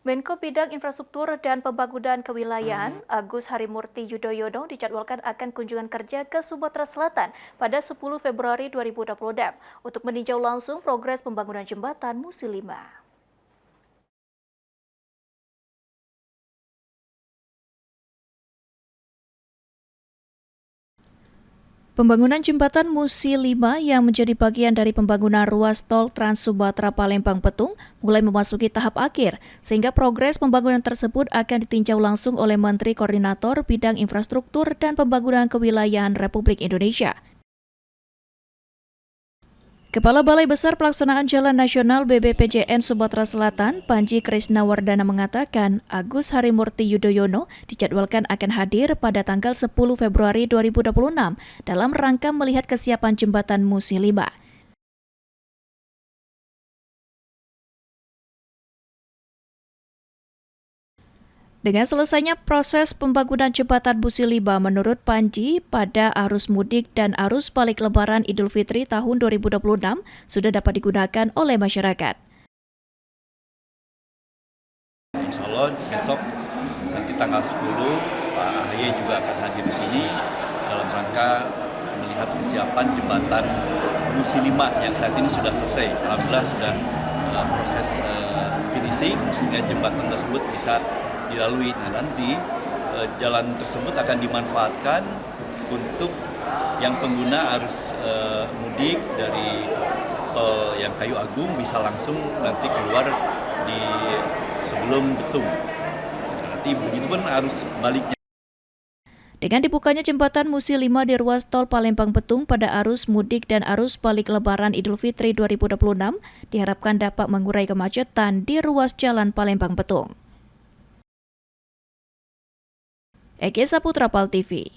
Menko Bidang Infrastruktur dan Pembangunan Kewilayahan Agus Harimurti Yudhoyono dijadwalkan akan kunjungan kerja ke Sumatera Selatan pada 10 Februari 2026 untuk meninjau langsung progres pembangunan jembatan Musi 5. Pembangunan jembatan Musi 5 yang menjadi bagian dari pembangunan ruas tol Trans Sumatera Palembang Petung mulai memasuki tahap akhir, sehingga progres pembangunan tersebut akan ditinjau langsung oleh Menteri Koordinator Bidang Infrastruktur dan Pembangunan Kewilayahan Republik Indonesia. Kepala Balai Besar Pelaksanaan Jalan Nasional BBPJN Sumatera Selatan, Panji Krisnawardana mengatakan Agus Harimurti Yudhoyono dijadwalkan akan hadir pada tanggal 10 Februari 2026 dalam rangka melihat kesiapan jembatan Musi 5. Dengan selesainya proses pembangunan jembatan Musi 5 menurut Panji pada arus mudik dan arus balik Lebaran Idul Fitri tahun 2026 sudah dapat digunakan oleh masyarakat. Insya Allah besok nanti tanggal 10 Pak AHY juga akan hadir di sini dalam rangka melihat kesiapan jembatan Musi 5 yang saat ini sudah selesai. Alhamdulillah sudah proses finishing sehingga jembatan tersebut bisa dilalui. Nah, nanti jalan tersebut akan dimanfaatkan untuk yang pengguna arus mudik dari tol yang Kayu Agung bisa langsung nanti keluar di sebelum Betung. Nanti begitu pun arus baliknya. Dengan dibukanya jembatan Musi 5 di ruas tol Palembang Petung pada arus mudik dan arus balik Lebaran Idul Fitri 2026, diharapkan dapat mengurai kemacetan di ruas jalan Palembang Petung. Eki Saputra, PAL TV.